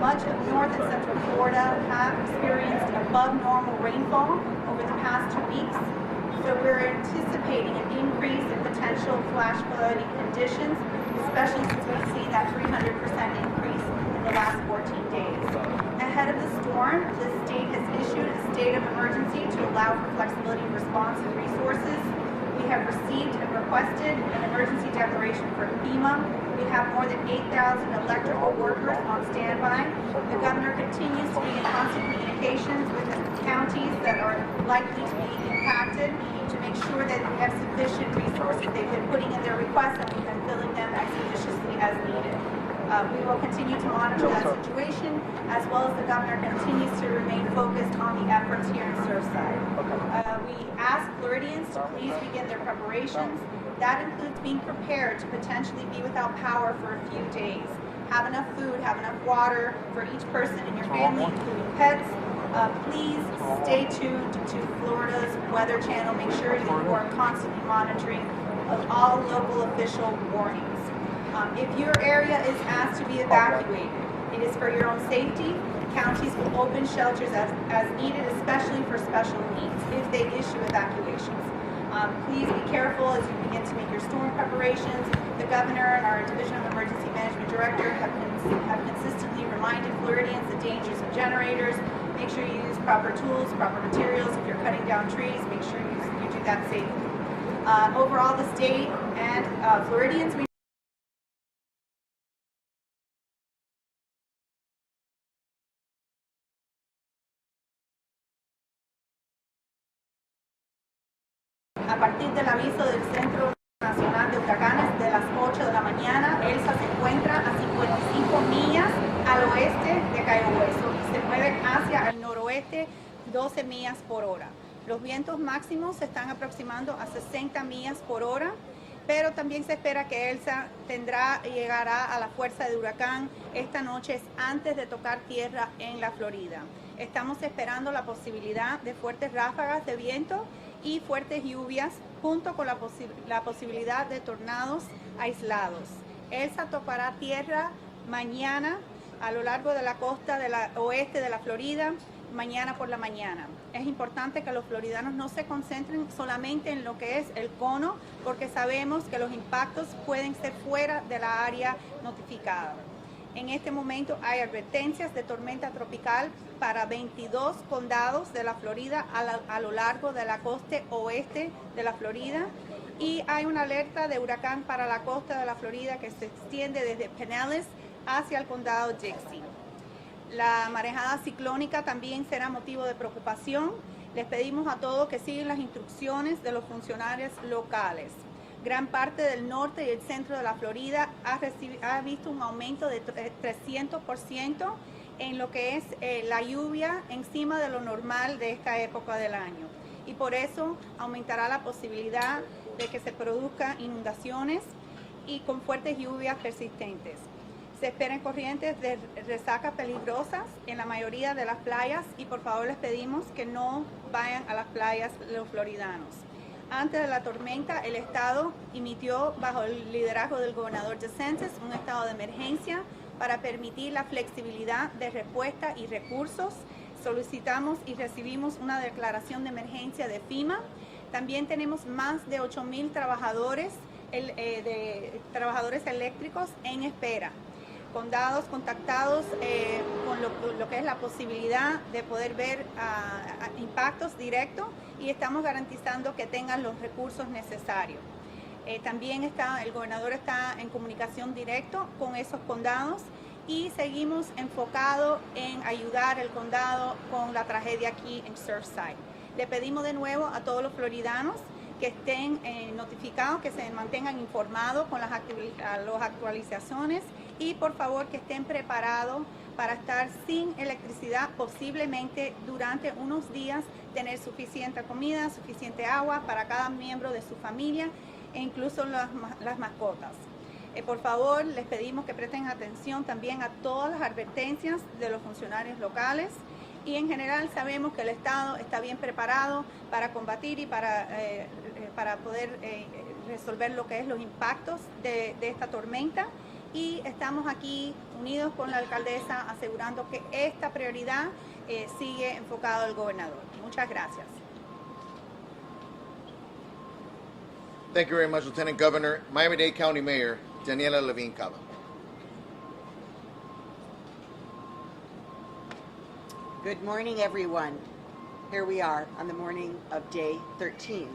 much of North and Central Florida have experienced above normal rainfall over the past 2 weeks. So we're anticipating an increase in potential flash flooding conditions, especially since we've seen that 300% increase in the last 14 days. Ahead of the storm, the state has issued a state of emergency to allow for flexibility of response and resources. We have received and requested an emergency declaration for FEMA. We have more than 8,000 electrical workers on standby. The governor continues to be in constant communications with the counties that are likely to be impacted to make sure that we have sufficient resources. They've been putting in their requests and we've been filling them expeditiously as needed. We will continue to monitor that situation, as well as the governor continues to remain focused on the efforts here in Surfside. We ask Floridians to please begin their preparations. That includes being prepared to potentially be without power for a few days. Have enough food, have enough water for each person in your family, including pets. Please stay tuned to Florida's Weather Channel. Make sure that you are constantly monitoring all local official warnings. If your area is asked to be evacuated, it is for your own safety. Counties will open shelters as needed, especially for special needs, if they issue evacuations. Please be careful as you begin to make your storm preparations. The governor and our Division of Emergency Management Director have consistently reminded Floridians the dangers of generators. Make sure you use proper tools, proper materials. If you're cutting down trees, make sure you do that safely. Overall, the state and Floridians, a partir del aviso del Centro Nacional de Huracanes de las 8 de la mañana, Elsa se encuentra a 55 millas al oeste de Cayo Hueso y se mueve hacia el noroeste 12 millas por hora. Los vientos máximos se están aproximando a 60 millas por hora, pero también se espera que Elsa llegará a la fuerza de huracán esta noche antes de tocar tierra en la Florida. Estamos esperando la posibilidad de fuertes ráfagas de viento y fuertes lluvias, junto con la posibilidad de tornados aislados. Elsa tocará tierra mañana a lo largo de la costa oeste de la Florida, mañana por la mañana. Es importante que los floridanos no se concentren solamente en lo que es el cono, porque sabemos que los impactos pueden ser fuera de la área notificada. En este momento hay advertencias de tormenta tropical para 22 condados de la Florida a lo largo de la costa oeste de la Florida, y hay una alerta de huracán para la costa de la Florida que se extiende desde Pinellas hacia el condado Dixie. La marejada ciclónica también será motivo de preocupación. Les pedimos a todos que sigan las instrucciones de los funcionarios locales. Gran parte del norte y el centro de la Florida ha visto un aumento de 300% en lo que es la lluvia encima de lo normal de esta época del año. Y por eso aumentará la posibilidad de que se produzcan inundaciones y con fuertes lluvias persistentes. Se esperan corrientes de resaca peligrosas en la mayoría de las playas y por favor les pedimos que no vayan a las playas los floridanos. Antes de la tormenta, el Estado emitió, bajo el liderazgo del gobernador DeSantis, un estado de emergencia para permitir la flexibilidad de respuesta y recursos. Solicitamos y recibimos una declaración de emergencia de FEMA. También tenemos más de 8,000 trabajadores eléctricos en espera. Condados contactados con lo que es la posibilidad de poder ver impactos directos, y estamos garantizando que tengan los recursos necesarios. También el gobernador está en comunicación directa con esos condados y seguimos enfocados en ayudar al condado con la tragedia aquí en Surfside. Le pedimos de nuevo a todos los floridanos que estén notificados, que se mantengan informados con las actualizaciones y por favor que estén preparados para estar sin electricidad, posiblemente durante unos días, tener suficiente comida, suficiente agua para cada miembro de su familia e incluso las mascotas. Por favor, les pedimos que presten atención también a todas las advertencias de los funcionarios locales, y en general sabemos que el Estado está bien preparado para combatir y para poder resolver lo que es los impactos de esta tormenta, y estamos aquí unidos con la alcaldesa, asegurando que esta prioridad sigue enfocado al gobernador. Muchas gracias. Thank you very much, Lieutenant Governor. Miami-Dade County Mayor Daniela Levine Cava. Good morning, everyone. Here we are on the morning of day 13.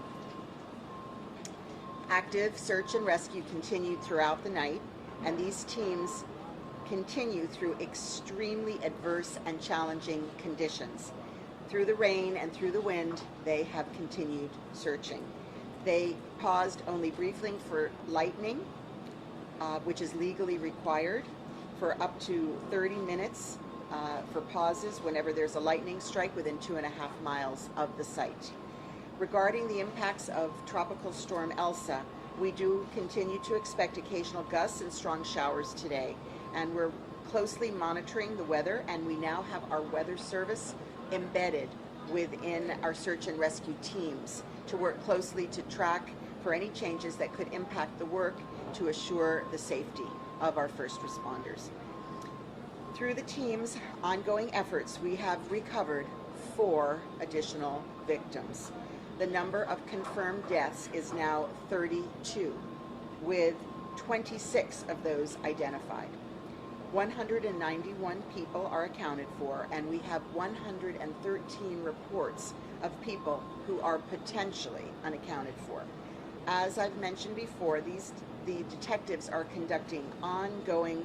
Active search and rescue continued throughout the night, and these teams continue through extremely adverse and challenging conditions. Through the rain and through the wind, they have continued searching. They paused only briefly for lightning, which is legally required, for up to 30 minutes for pauses whenever there's a lightning strike within 2.5 miles of the site. Regarding the impacts of Tropical Storm Elsa, we do continue to expect occasional gusts and strong showers today, and we're closely monitoring the weather, and we now have our weather service embedded within our search and rescue teams to work closely to track for any changes that could impact the work to assure the safety of our first responders. Through the team's ongoing efforts, we have recovered 4 additional victims. The number of confirmed deaths is now 32, with 26 of those identified. 191 people are accounted for, and we have 113 reports of people who are potentially unaccounted for. As I've mentioned before, the detectives are conducting ongoing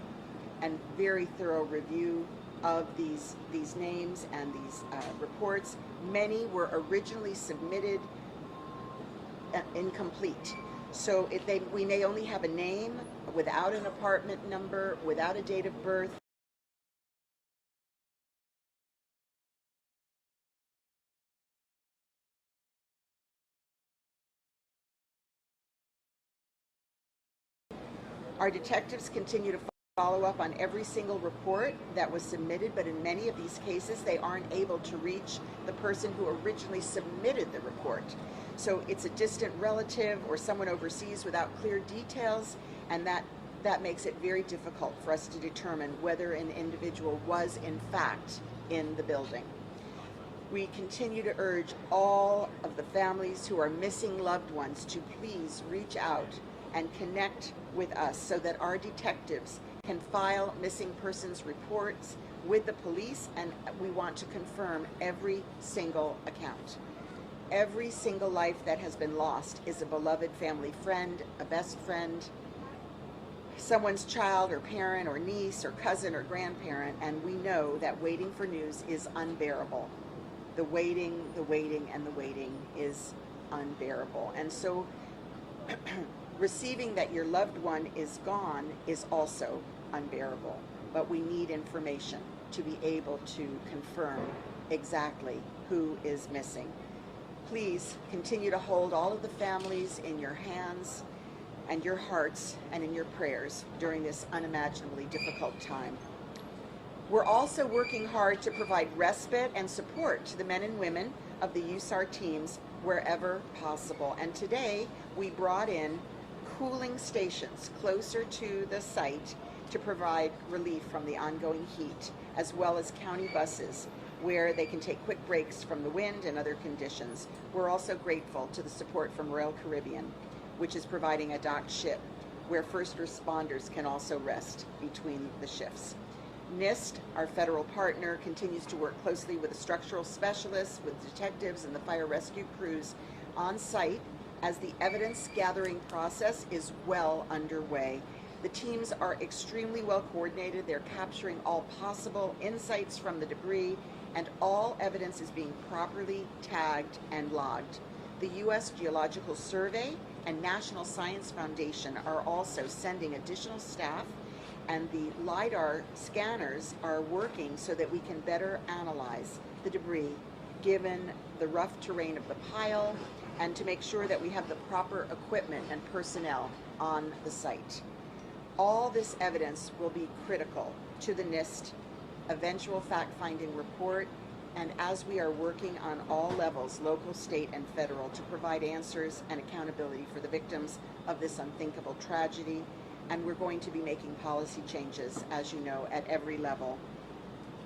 and very thorough review of these names and these reports. Many were originally submitted incomplete. So we may only have a name without an apartment number, without a date of birth. Our detectives continue to follow up on every single report that was submitted, but in many of these cases they aren't able to reach the person who originally submitted the report. So it's a distant relative or someone overseas without clear details, and that makes it very difficult for us to determine whether an individual was in fact in the building. We continue to urge all of the families who are missing loved ones to please reach out and connect with us so that our detectives can file missing persons reports with the police, and we want to confirm every single account. Every single life that has been lost is a beloved family friend, a best friend, someone's child or parent or niece or cousin or grandparent, and we know that waiting for news is unbearable. The waiting, and the waiting is unbearable. And so receiving that your loved one is gone is also unbearable, but we need information to be able to confirm exactly who is missing. Please continue to hold all of the families in your hands and your hearts and in your prayers during this unimaginably difficult time. We're also working hard to provide respite and support to the men and women of the USAR teams wherever possible. And today we brought in cooling stations closer to the site to provide relief from the ongoing heat, as well as county buses where they can take quick breaks from the wind and other conditions. We're also grateful to the support from Royal Caribbean, which is providing a docked ship where first responders can also rest between the shifts. NIST, our federal partner, continues to work closely with the structural specialists, with detectives and the fire rescue crews on site as the evidence gathering process is well underway. The teams are extremely well coordinated. They're capturing all possible insights from the debris, and all evidence is being properly tagged and logged. The U.S. Geological Survey and National Science Foundation are also sending additional staff, and the LiDAR scanners are working so that we can better analyze the debris given the rough terrain of the pile, and to make sure that we have the proper equipment and personnel on the site. All this evidence will be critical to the NIST eventual fact-finding report, and as we are working on all levels, local, state, and federal, to provide answers and accountability for the victims of this unthinkable tragedy, And we're going to be making policy changes, as you know, at every level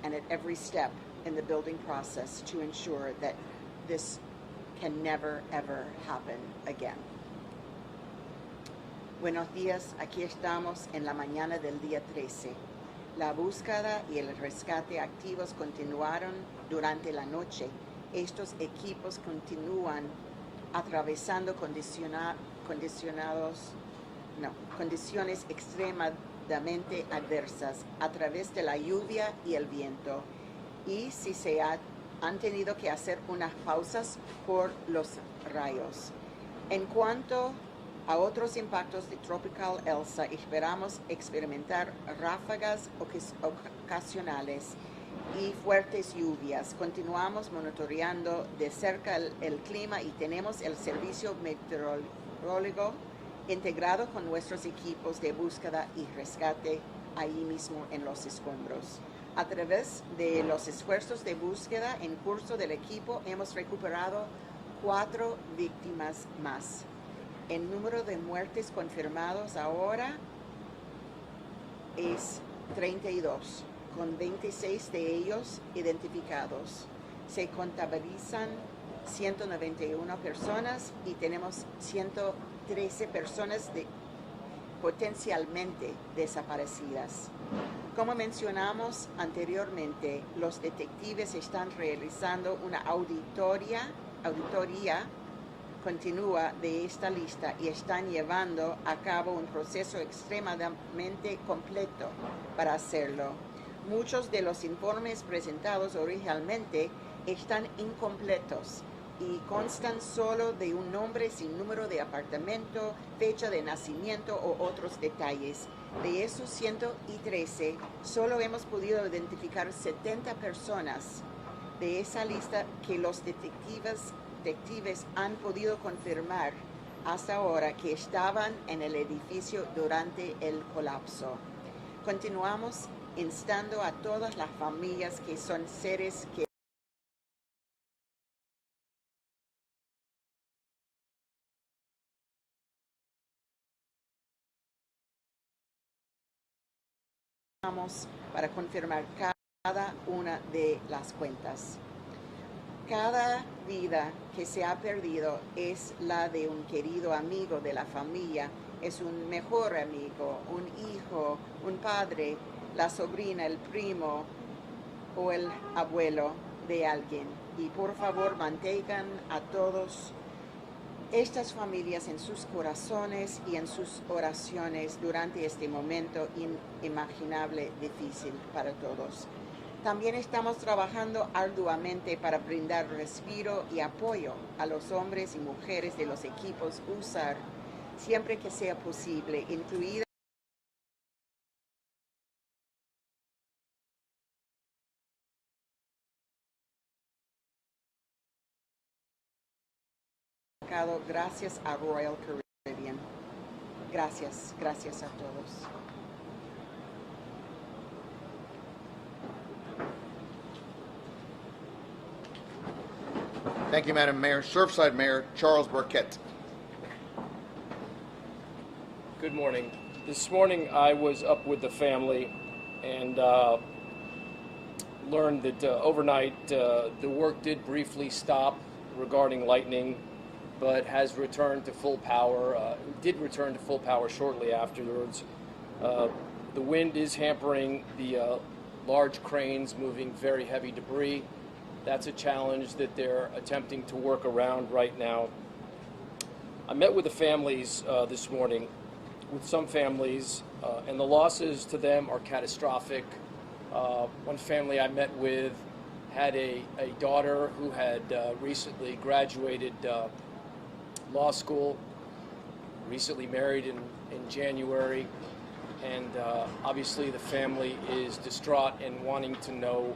and at every step in the building process to ensure that this can never, ever happen again. Buenos días, aquí estamos en la mañana del día 13. La búsqueda y el rescate activos continuaron durante la noche. Estos equipos continúan atravesando condiciones extremadamente adversas a través de la lluvia y el viento, y si se han tenido que hacer unas pausas por los rayos. En cuanto a otros impactos de Tropical Elsa, esperamos experimentar ráfagas ocasionales y fuertes lluvias. Continuamos monitoreando de cerca el clima y tenemos el servicio meteorológico integrado con nuestros equipos de búsqueda y rescate ahí mismo en los escombros. A través de los esfuerzos de búsqueda en curso del equipo hemos recuperado 4 víctimas más. El número de muertes confirmados ahora es 32, con 26 de ellos identificados. Se contabilizan 191 personas y tenemos 113 personas potencialmente desaparecidas. Como mencionamos anteriormente, los detectives están realizando una auditoría continua de esta lista y están llevando a cabo un proceso extremadamente completo para hacerlo. Muchos de los informes presentados originalmente están incompletos y constan solo de un nombre sin número de apartamento, fecha de nacimiento o otros detalles. De esos 113, solo hemos podido identificar 70 personas de esa lista que los detectives han podido confirmar hasta ahora que estaban en el edificio durante el colapso. Continuamos instando a todas las familias que son seres que para confirmar cada una de las cuentas. Cada vida que se ha perdido es la de un querido amigo de la familia, es un mejor amigo, un hijo, un padre, la sobrina, el primo o el abuelo de alguien. Y por favor mantengan a todos estas familias en sus corazones y en sus oraciones durante este momento inimaginable, difícil para todos. También estamos trabajando arduamente para brindar respiro y apoyo a los hombres y mujeres de los equipos USAR siempre que sea posible, incluida gracias a Royal Caribbean. Gracias a todos. Thank you, Madam Mayor. Surfside Mayor Charles Burkett. Good morning. This morning I was up with the family and learned that overnight the work did briefly stop regarding lightning, but has returned to full power. Did return to full power shortly afterwards. The wind is hampering the large cranes moving very heavy debris. That's a challenge that they're attempting to work around right now. I met with the families this morning, with some families, and the losses to them are catastrophic. One family I met with had a daughter who had recently graduated law school, recently married in January, and obviously the family is distraught and wanting to know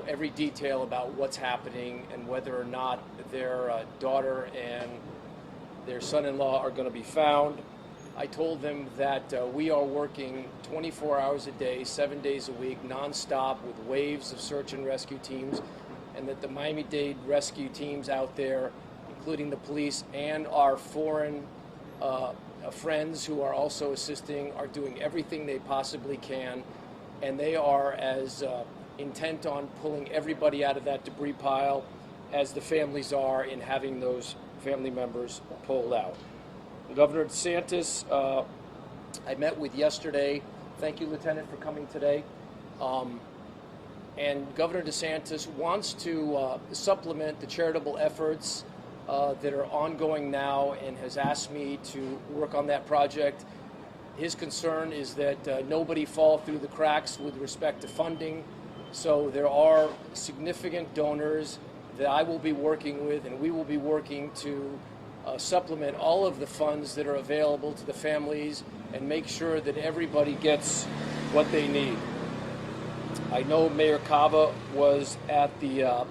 every detail about what's happening and whether or not their daughter and their son-in-law are going to be found. I told them that we are working 24 hours a day, 7 days a week, nonstop with waves of search and rescue teams, and that the Miami-Dade rescue teams out there, including the police and our foreign friends who are also assisting are doing everything they possibly can, and they are as intent on pulling everybody out of that debris pile as the families are in having those family members pulled out. Governor DeSantis, I met with yesterday. Thank you, Lieutenant, for coming today. And Governor DeSantis wants to supplement the charitable efforts that are ongoing now and has asked me to work on that project. His concern is that nobody fall through the cracks with respect to funding. So there are significant donors that I will be working with, and we will be working to supplement all of the funds that are available to the families and make sure that everybody gets what they need. I know Mayor Cava was at the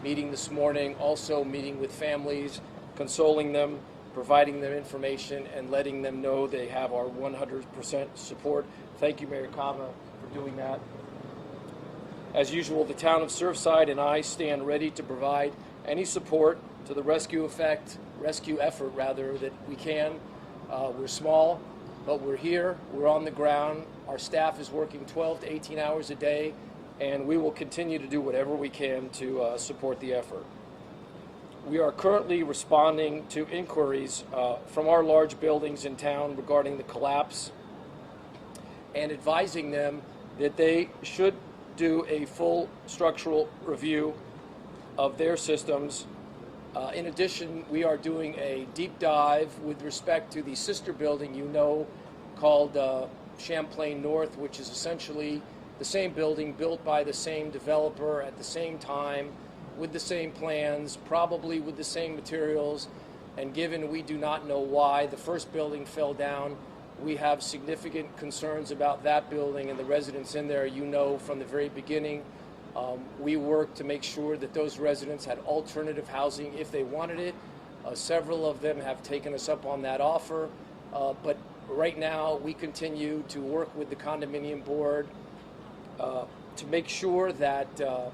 meeting this morning, also meeting with families, consoling them, providing them information, and letting them know they have our 100% support. Thank you, Mayor Cava, for doing that. As usual, the town of Surfside and I stand ready to provide any support to the rescue effort that we can. We're small, but we're here, we're on the ground. Our staff is working 12 to 18 hours a day, and we will continue to do whatever we can to support the effort. We are currently responding to inquiries from our large buildings in town regarding the collapse and advising them that they should do a full structural review of their systems. In addition, we are doing a deep dive with respect to the sister building called Champlain North, which is essentially the same building built by the same developer at the same time, with the same plans, probably with the same materials, and given we do not know why the first building fell down, we have significant concerns about that building and the residents in there. From the very beginning, we worked to make sure that those residents had alternative housing if they wanted it. Several of them have taken us up on that offer, but right now we continue to work with the condominium board to make sure that,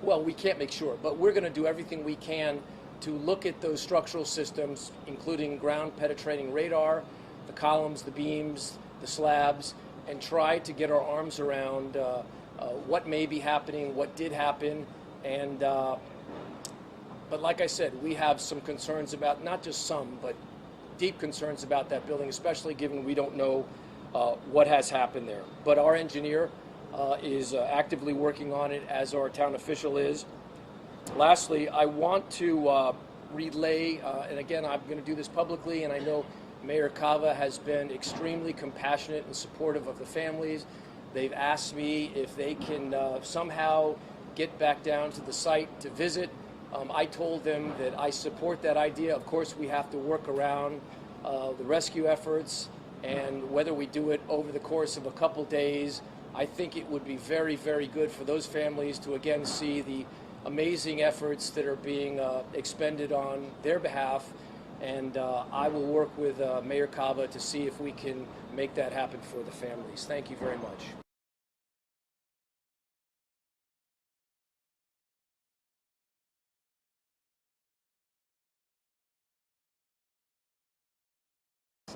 we can't make sure, but we're going to do everything we can to look at those structural systems, including ground penetrating radar, the columns, the beams, the slabs, and try to get our arms around what may be happening, what did happen, and but like I said, we have some concerns about, not just some, but deep concerns about that building, especially given we don't know what has happened there. But our engineer is actively working on it, as our town official is. Lastly, I want to relay, and again, I'm going to do this publicly, and I know Mayor Cava has been extremely compassionate and supportive of the families. They've asked me if they can somehow get back down to the site to visit. I told them that I support that idea. Of course, we have to work around the rescue efforts, and whether we do it over the course of a couple days, I think it would be very, very good for those families to again see the amazing efforts that are being expended on their behalf. And I will work with Mayor Cava to see if we can make that happen for the families. Thank you very much.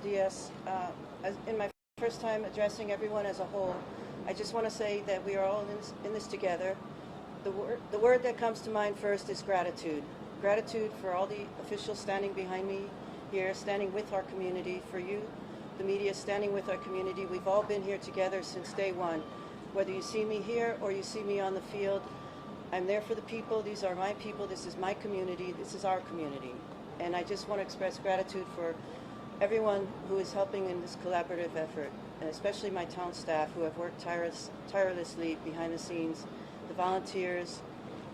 Diaz, in my first time addressing everyone as a whole, I just want to say that we are all in this together. The word that comes to mind first is gratitude. Gratitude for all the officials standing behind me here, standing with our community, for you, the media, standing with our community. We've all been here together since day one. Whether you see me here or you see me on the field, I'm there for the people. These are my people. This is my community. This is our community. And I just want to express gratitude for everyone who is helping in this collaborative effort, and especially my town staff who have worked tirelessly behind the scenes, the volunteers,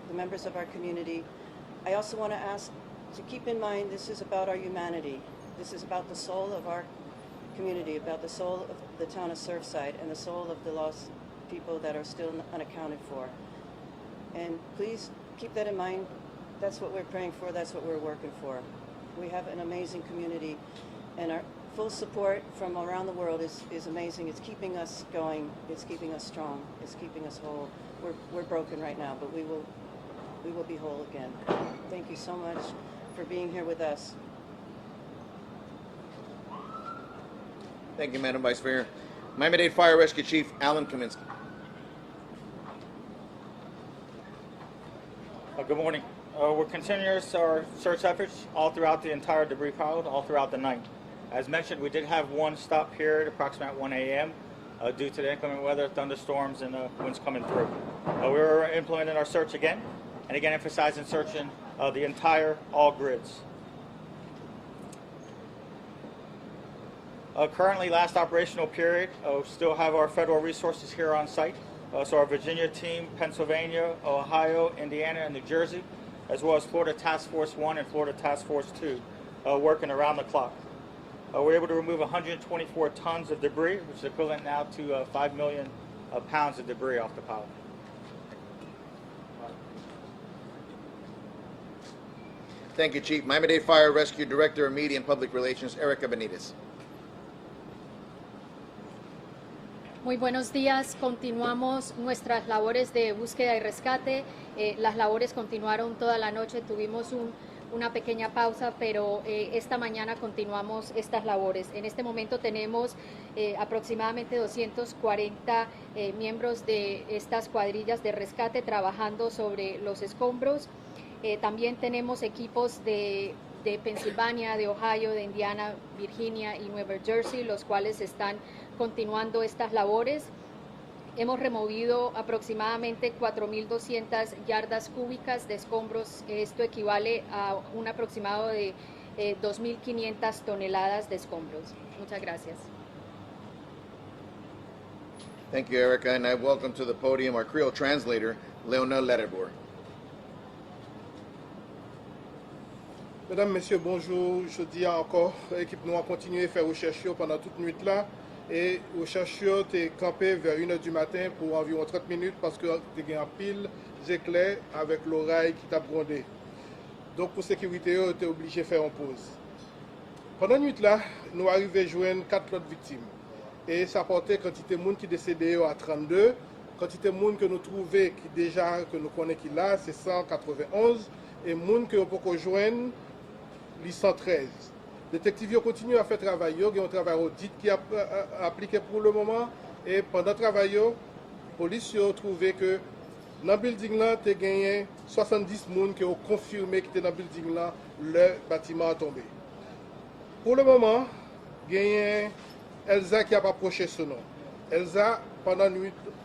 the members of our community. I also want to ask to keep in mind this is about our humanity. This is about the soul of our community, about the soul of the town of Surfside and the soul of the lost people that are still unaccounted for. And please keep that in mind. That's what we're praying for. That's what we're working for. We have an amazing community, and our full support from around the world is amazing. It's keeping us going. It's keeping us strong. It's keeping us whole. We're broken right now, but we will be whole again. Thank you so much for being here with us. Thank you, Madam Vice Mayor. Miami-Dade Fire Rescue Chief Alan Kaminsky. Good morning. We're continuing our search efforts all throughout the entire debris pile, all throughout the night. As mentioned, we did have one stop here at approximately 1 a.m. Due to the inclement weather, thunderstorms, and winds coming through. We were implementing our search again, and again emphasizing searching the entire all grids. Currently, last operational period, still have our federal resources here on site. So our Virginia team, Pennsylvania, Ohio, Indiana, and New Jersey, as well as Florida Task Force 1 and Florida Task Force 2, working around the clock. We're able to remove 124 tons of debris, which is equivalent now to 5 million pounds of debris off the pile. Thank you, Chief. Miami-Dade Fire Rescue Director of Media and Public Relations, Erica Benitez. Muy buenos días. Continuamos nuestras labores de búsqueda y rescate. Las labores continuaron toda la noche. Tuvimos una pequeña pausa, pero esta mañana continuamos estas labores. En este momento tenemos aproximadamente 240 miembros de estas cuadrillas de rescate trabajando sobre los escombros. También tenemos equipos de Pensilvania, de Ohio, de Indiana, Virginia y Nueva Jersey, los cuales están continuando estas labores. Hemos removido aproximadamente 4.200 yardas cúbicas de escombros. Esto equivale a un aproximado de 2.500 toneladas de escombros. Muchas gracias. Thank you, Erica, and I welcome to the podium our Creole translator, Leona Letterbourg. Mesdames, Messieurs, bonjour. Je dis encore, l'équipe nous a continué à faire recherche pendant toute nuit là. Et recherche est campé vers 1h du matin pour environ 30 minutes parce que il y a un pile d'éclairs avec l'oreille qui t'a grondé. Donc pour sécurité, on était obligé de faire une pause. Pendant la nuit là, nous arrivons à joindre 4 autres victimes. Et ça portait quantité de monde qui décédé à 32, quantité de monde que nous trouvons qui déjà que nous connaissons qui là, c'est 191 et monde que on peut joindre les 113. Les détectives continuent à faire travail, il y a un travail audit qui est appliqué pour le moment et pendant le travail, la police a trouvé que dans le building là, il y a gagné 70 personnes qui ont confirmé qu'ils étaient dans le building là, le bâtiment a tombé. Pour le moment, il y a Elsa qui a approché ce nom. Elsa, pendant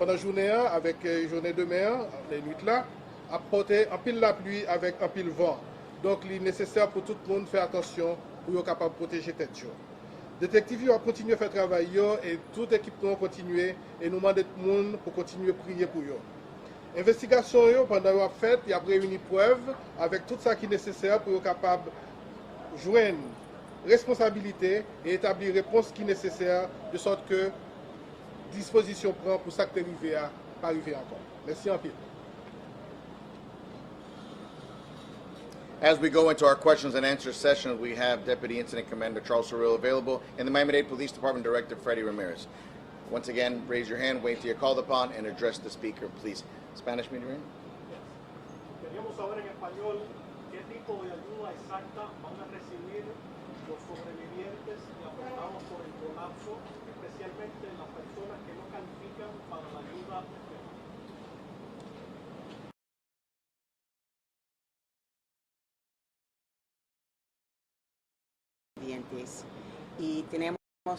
la journée, avec la journée de mer, les nuits là, a porté un pile la pluie avec un pile vent. Donc, il est nécessaire pour tout le monde de faire attention pour être capable de protéger tête. Les détectives ont continué à faire travail et toute l'équipe a continué et nous demandons tout le monde pour continuer à prier pour eux. L'investigation, pendant qu'on a fait, il y a réuni preuves avec tout ça qui est nécessaire pour être capable de joindre responsabilité et établir réponse qui est nécessaire de sorte que disposition prend pour ça que arrivé à pas arriver encore. Merci en pile. As we go into our questions and answers session, we have Deputy Incident Commander Charles Sorrell available and the Miami-Dade Police Department Director Freddie Ramirez. Once again, raise your hand, wait till you're called upon, and address the speaker, please. Spanish medium? Queríamos saber en español qué tipo de ayuda exacta van a recibir los sobrevivientes y afectados por el colapso, especialmente las personas que no califican para la ayuda. Y tenemos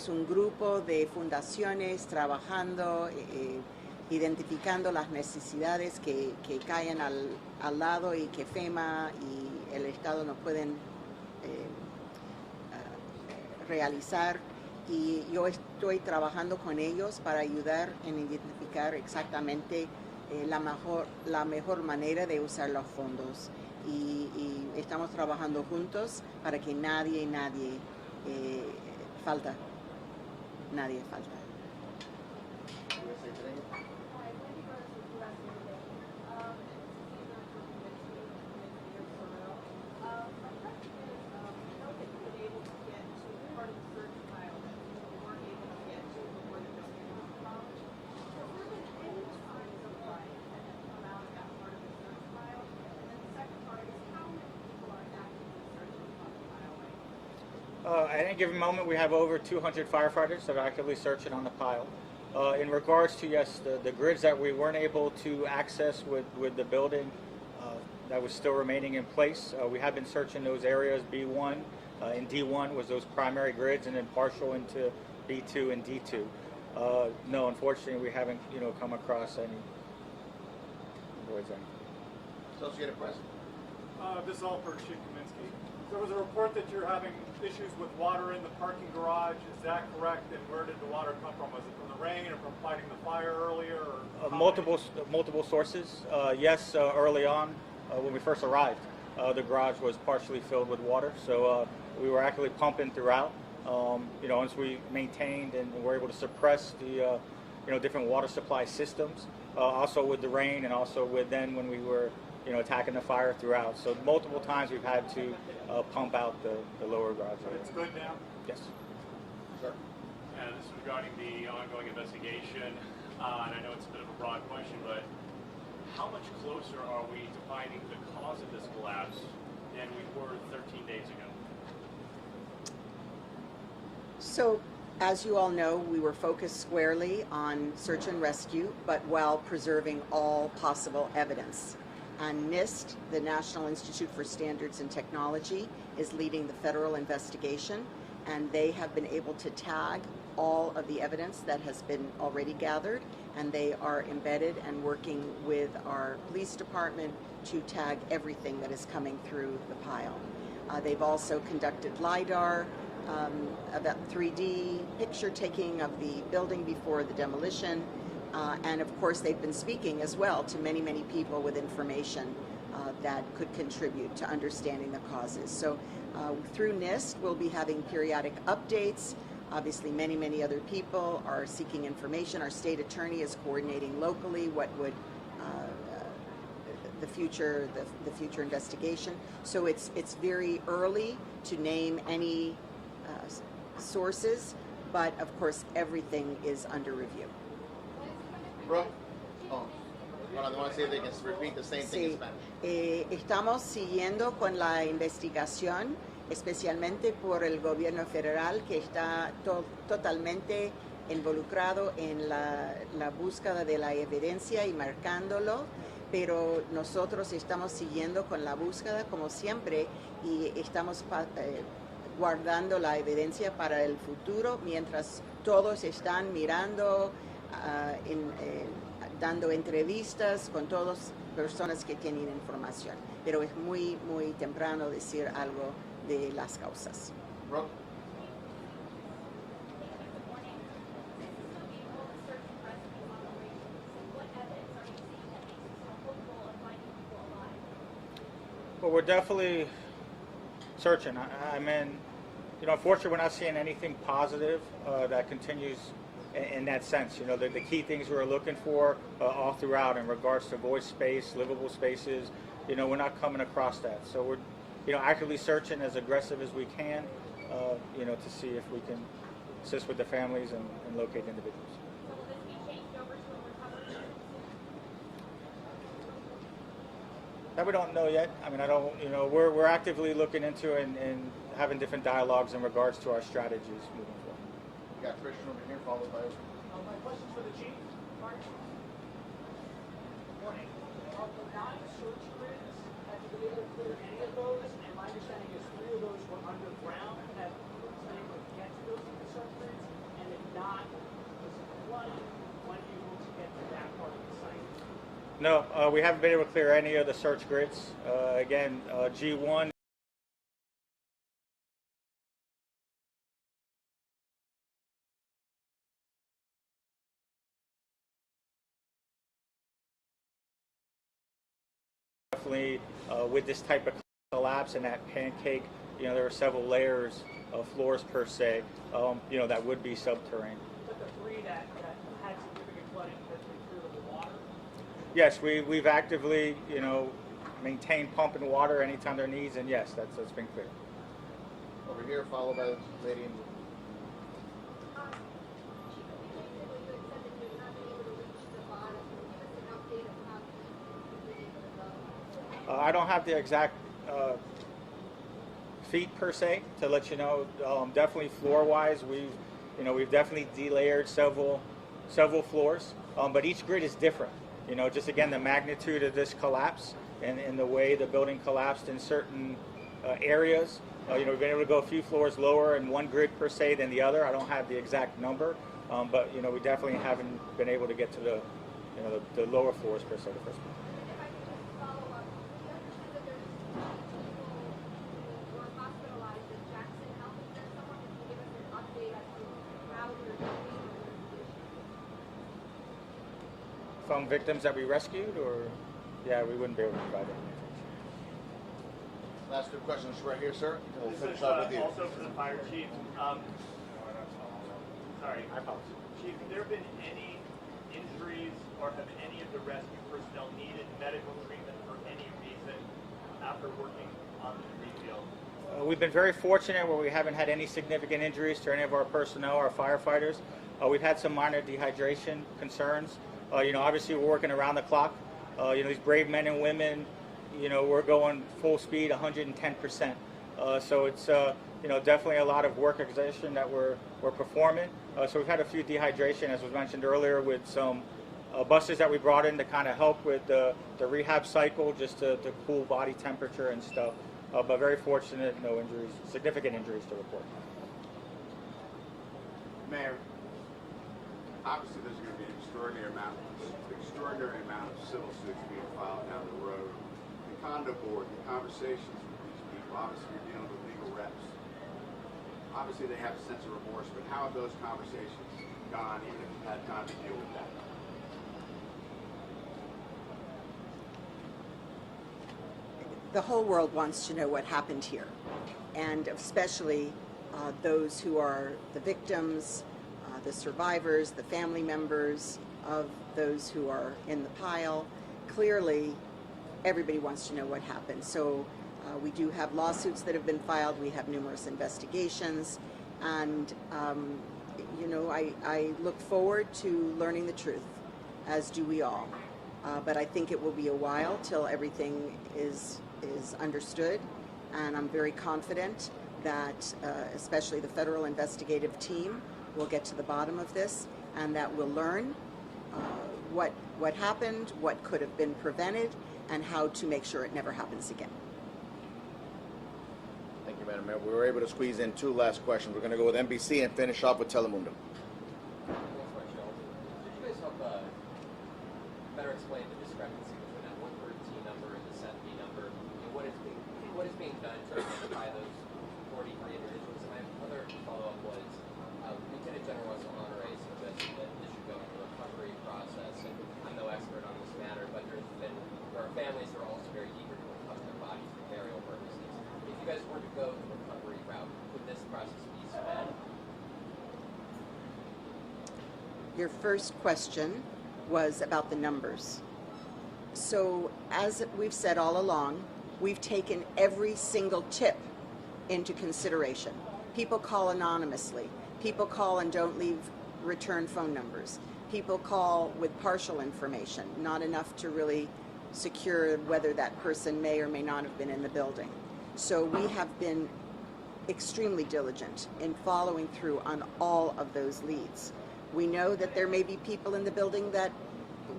un grupo de fundaciones trabajando, identificando las necesidades que caen al lado y que FEMA y el Estado no pueden realizar. Y yo estoy trabajando con ellos para ayudar en identificar exactamente la mejor manera de usar los fondos. Y estamos trabajando juntos para que nadie falta. Nadie falta. At any given moment, we have over 200 firefighters that are actively searching on the pile. In regards to, yes, the grids that we weren't able to access with the building that was still remaining in place, we have been searching those areas. B1 and D1 was those primary grids, and then partial into B2 and D2. No, unfortunately, we haven't, come across any voids. Associated Press. This is all for Chief Kaminsky. There was a report that you're having issues with water in the parking garage. Is that correct? And where did the water come from? Was it from the rain or from fighting the fire earlier? Or Multiple sources. Yes, early on when we first arrived, the garage was partially filled with water, so we were actually pumping throughout. Once we maintained and were able to suppress the different water supply systems, also with the rain and also with then when we were attacking the fire throughout. So multiple times we've had to pump out the lower garage area. it's good now? Yes. Sir. This is regarding the ongoing investigation, and I know it's a bit of a broad question, but how much closer are we to finding the cause of this collapse than we were 13 days ago? So, as you all know, we were focused squarely on search and rescue, but while preserving all possible evidence. And NIST, the National Institute for Standards and Technology, is leading the federal investigation, and they have been able to tag all of the evidence that has been already gathered, and they are embedded and working with our police department to tag everything that is coming through the pile. They've also conducted LiDAR, about 3D picture taking of the building before the demolition, and of course they've been speaking as well to many, many people with information that could contribute to understanding the causes. So through NIST we'll be having periodic updates. Obviously many, many other people are seeking information. Our state attorney is coordinating locally what would the future investigation. So it's very early to name any sources, but of course everything is under review. Bro. Oh. Hold on, I want to see if they can repeat the same thing in Spanish. Estamos siguiendo con la investigación, especialmente por el gobierno federal que está totalmente involucrado en la búsqueda de la evidencia y marcándolo, pero nosotros estamos siguiendo con la búsqueda como siempre y estamos guardando la evidencia para el futuro mientras todos están mirando, dando entrevistas con todas personas que tienen información. Pero es muy, muy temprano decir algo de las causas. Bro. Well, we're definitely searching. I mean, unfortunately, we're not seeing anything positive that continues in that sense. The key things we're looking for all throughout in regards to voice space, livable spaces, we're not coming across that. So we're, actively searching as aggressive as we can, to see if we can assist with the families and locate individuals. That we don't know yet. I mean, we're actively looking into and having different dialogues in regards to our strategies moving forward. We got Christian over here, followed by my question's for the chief. Mark. Morning. Of the 9 search grids, have you been able to clear any of those? And my understanding is 3 of those were underground. Have you been able to get to those search grids? And if not, was it flooding? When are you able to get to that part of the site? No, we haven't been able to clear any of the search grids. Again, G1. Definitely with this type of collapse and that pancake, there are several layers of floors per se, that would be subterranean. But the 3 that had significant flooding has been cleared of the water? Yes, we've actively, maintained pumping water anytime there needs, and yes, that's been clear. over here, followed by the lady in blue. I don't have the exact feet per se, to let you know. Definitely floor-wise, we've definitely delayered several floors, but each grid is different. Just again, the magnitude of this collapse and the way the building collapsed in certain areas. We've been able to go a few floors lower in one grid per se than the other. I don't have the exact number, but we definitely haven't been able to get to the lower floors per se. The first one. From victims that we rescued, or yeah, we wouldn't be able to provide that. Last two questions right here, sir. We'll This finish is up with you. also for the fire chief. Sorry, I apologize. Chief, have there been any injuries or have any of the rescue personnel needed medical treatment for any reason after working on the debris field? We've been very fortunate where we haven't had any significant injuries to any of our personnel, our firefighters. We've had some minor dehydration concerns. Obviously we're working around the clock. These brave men and women, we're going full speed, 110%. So it's definitely a lot of work exertion that we're performing. So we've had a few dehydration, as was mentioned earlier, with some buses that we brought in to kind of help with the rehab cycle, just to cool body temperature and stuff. But very fortunate, no injuries, significant injuries to report. Mayor, obviously there's going to be an extraordinary amount of civil suits being filed down the road. The Condo Board, the conversations with these people, obviously you're dealing with legal reps. Obviously they have a sense of remorse, but how have those conversations gone, even if you've had time to deal with that? The whole world wants to know what happened here, and especially those who are the victims, the survivors, the family members of those who are in the pile. Clearly, everybody wants to know what happened. So we do have lawsuits that have been filed. We have numerous investigations, and I look forward to learning the truth, as do we all. But I think it will be a while till everything is understood, and I'm very confident that especially the federal investigative team will get to the bottom of this, and that we'll learn what happened, what could have been prevented, and how to make sure it never happens again. Thank you, Madam Mayor. We were able to squeeze in two last questions. We're going to go with NBC and finish off with Telemundo. Could you guys help better explain the discrepancy between that 113 number and the 70 number, and what is being done to identify those 43 individuals? And my other follow-up was, Lieutenant General Russell Honore suggested that this should go through a recovery process. And I'm no expert on this matter, but there are families that are also very eager to recover their bodies for burial purposes. If you guys were to go the recovery route, would this process be sped? Your first question was about the numbers. So as we've said all along, we've taken every single tip into consideration. People call anonymously. People call and don't leave return phone numbers. People call with partial information, not enough to really secure whether that person may or may not have been in the building. So we have been extremely diligent in following through on all of those leads. We know that there may be people in the building that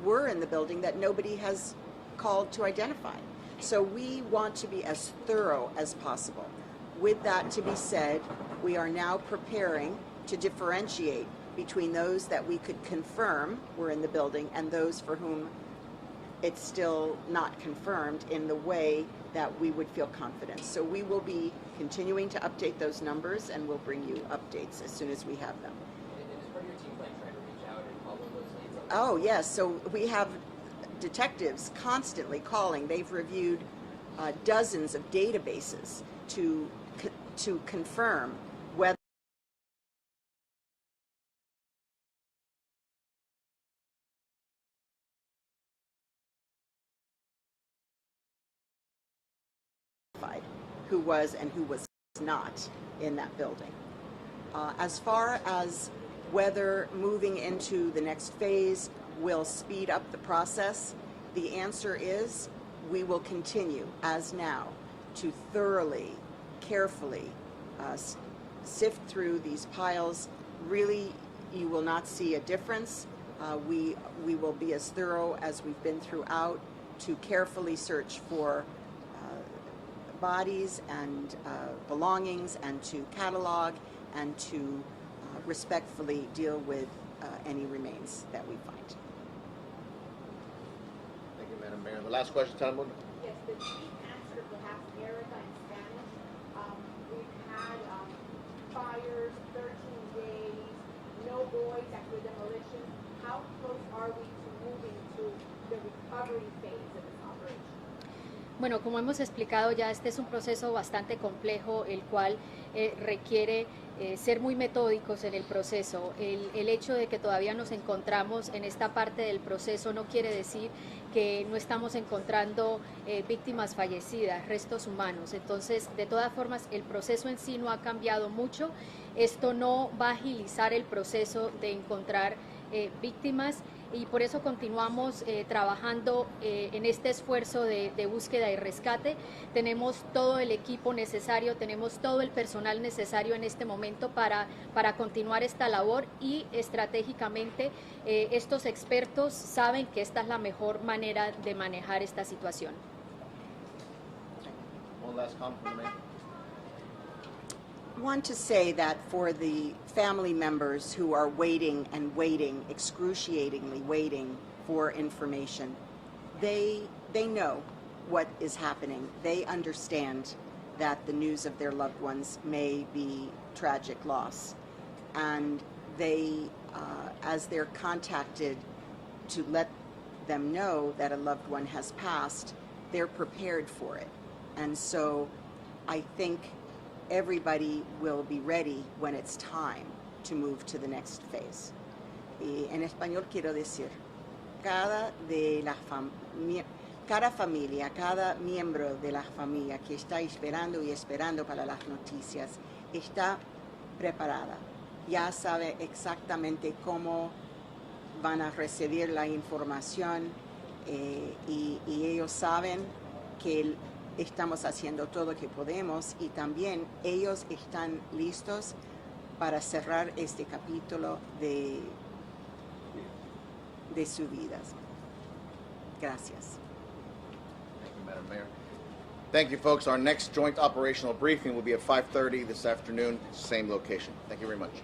were in the building that nobody has called to identify. So we want to be as thorough as possible. With that to be said, we are now preparing to differentiate between those that we could confirm were in the building and those for whom it's still not confirmed in the way that we would feel confident. So we will be continuing to update those numbers, and we'll bring you updates as soon as we have them. And is part of your team trying to reach out and follow those leads? Oh, yes. So we have detectives constantly calling. They've reviewed dozens of databases to confirm whether who was and who was not in that building. As far as whether moving into the next phase will speed up the process, the answer is we will continue, as now, to thoroughly carefully sift through these piles. Really, you will not see a difference. We will be as thorough as we've been throughout to carefully search for bodies and belongings, and to catalog and to respectfully deal with any remains that we find. Thank you, Madam Mayor. The last question, Telemundo. Yes, the chief answered perhaps Erica in Spanish. We've had fires, 13 days, no boys after demolition. How close are we to moving to the recovery phase of this operation? Bueno, como hemos explicado ya, este es un proceso bastante complejo, el cual requiere ser muy metódicos en el proceso. El hecho de que todavía nos encontramos en esta parte del proceso no quiere decir que no estamos encontrando víctimas fallecidas, restos humanos. Entonces, de todas formas, el proceso en sí no ha cambiado mucho. Esto no va a agilizar el proceso de encontrar víctimas, y por eso continuamos trabajando en este esfuerzo de búsqueda y rescate. Tenemos todo el equipo necesario, tenemos todo el personal necesario en este momento para continuar esta labor, y estratégicamente estos expertos saben que esta es la mejor manera de manejar esta situación. One last comment from the Mayor. I want to say that for the family members who are waiting and waiting, excruciatingly waiting for information, they know what is happening. They understand that the news of their loved ones may be tragic loss. And they, as they're contacted to let them know that a loved one has passed, they're prepared for it. And so I think everybody will be ready when it's time to move to the next phase. Y en español quiero decir, cada familia, cada miembro de la familia que está esperando y esperando para las noticias está preparada. Ya sabe exactamente cómo van a recibir la información, y ellos saben que estamos haciendo todo lo que podemos, y también ellos están listos para cerrar este capítulo de sus vidas. Gracias. Thank you, Madam Mayor. Thank you, folks. Our next joint operational briefing will be at 5:30 this afternoon, same location. Thank you very much.